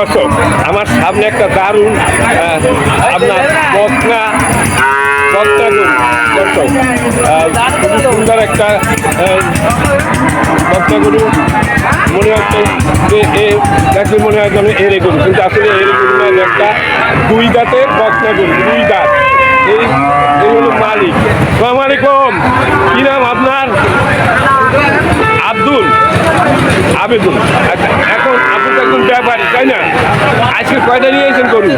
দর্শক আমার সামনে একটা দারুণ আপনার বকনা গরু দর্শক খুবই সুন্দর একটা বকনা গরু মনে হচ্ছে যে দেখলে মনে হয় যেন এরে গরু, কিন্তু আসলে এরে গরু নয়, একটা 2 দাঁতের বকনা গরু, 2 দাঁত। এই হলো মালিক। আসসালামু আলাইকুম, কি নাম আপনার? আব্দুল আবেদুল। আচ্ছা, এখন আপনি তো একজন ব্যাপারী তাই না? আজকে কয়টা নিয়ে এসেছেন গরু?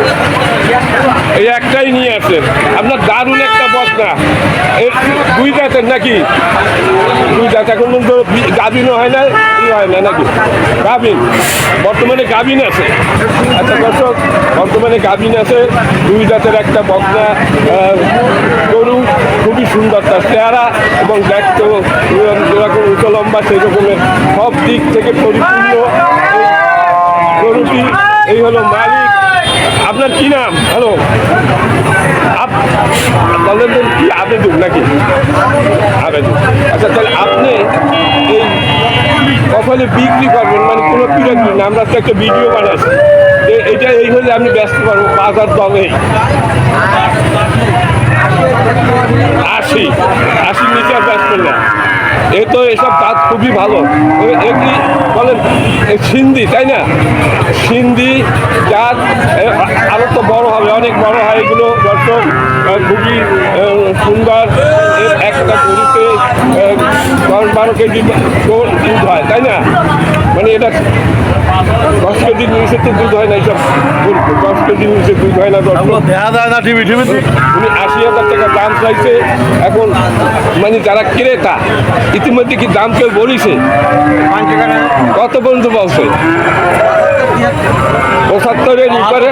এই একটাই নিয়ে আসছেন। আপনার দারুণ একটা বকনা, এর 2 দাঁতের নাকি? 2 দাঁত, এখন পর্যন্ত গাভিনও হয় না, হয় না নাকি? গাভিন, বর্তমানে গাভিন আছে। আচ্ছা দর্শক, বর্তমানে গাভিন আছে, 2 দাঁতের একটা বকনা গরু, খুবই সুন্দর তার চেহারা এবং দেখতেও যেরকম উঁচু লম্বা সেই রকমের সব দিক থেকে পরিপূর্ণ গরুটি। এই হলো মালিক। আপনার কি নাম? হ্যালো, আপনাদের কি আবেদুল নাকি? আবেদুল। আচ্ছা, তাহলে আপনি এই কখনো বিক্রি করবেন, মানে কোনো কিনে দিন, আমরা তো একটা ভিডিও বানাচ্ছি যে এটা এই হলে আমি ব্যস্ত পারবো বাজার দমে 80 নিচে আর ব্যস্ত না। এই তো এসব কাজ খুবই ভালো। এগুলি বলেন সিন্ধি তাই না? সিন্ধি জাত, আরও তো বড় হবে, অনেক বড় হয় এগুলো দর্শক, খুবই সুন্দর। এর একটা গরুতে 10-12 কেজি দুধ হয় তাই না? মানে এটা 10 কেজির নিচে তো দুধ হয় না, এইসব 10 কেজির নিচে দুধ হয় না। দেখা যায় না টিভি উনি 80,000 টাকা দাম চাইছে। এখন মানে যারা ক্রেতা ইতিমধ্যে কি দাম কেউ বলিছে? কত পর্যন্ত বলছে? 75-এর উপরে,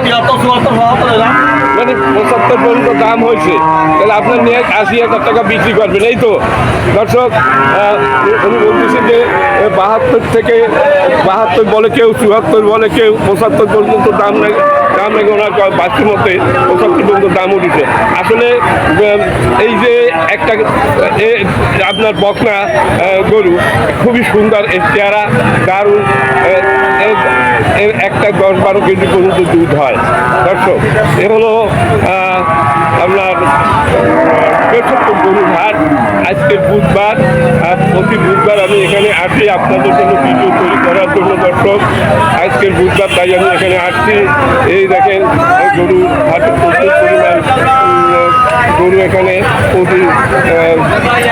মানে 75 পর্যন্ত দাম হয়েছে। তাহলে আপনার নিয়ে 80,000 টাকা বিক্রি করবেন, এই তো দর্শক। উনি বলতেছেন যে 72 থেকে 72 বলে কেউ, 74 বলে কেউ, 75 পর্যন্ত দাম নাকি ওনার বাচ্চার মধ্যে 75 পর্যন্ত দাম উঠেছে। আসলে এই যে একটা আপনার বকনা গরু খুবই সুন্দর, এর চেহারা দারুণ, এর একটা 10-12 কেজি পর্যন্ত দুধ হয় দর্শক। এ হলো আপনার গরুর হাট। আজকের বুধবার, প্রতি বুধবার আমি এখানে আসি আপনাদের জন্য ভিডিও তৈরি করার জন্য দর্শক। আজকের বুধবার তাই আমি এখানে আসছি। এই দেখেন গরু হাটে প্রচুর পরিমাণ গরু এখানে প্রতি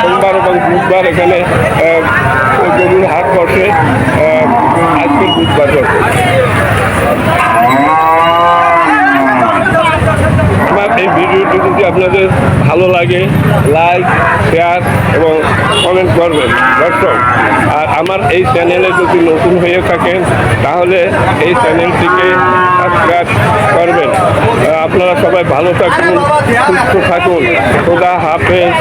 সোমবার এবং বুধবার এখানে গরুর হাট বসে। আজকের বুধবার দর্শক। আমার এই ভিডিওটি যদি আপনাদের ভালো লাগে, লাইক, শেয়ার এবং কমেন্ট করবেন দর্শক। আর আমার এই চ্যানেলে যদি নতুন হয়ে থাকেন তাহলে এই চ্যানেলটিকে সাবস্ক্রাইব করবেন। আপনারা সবাই ভালো থাকুন, সুস্থ থাকুন। খোদা হাফেজ।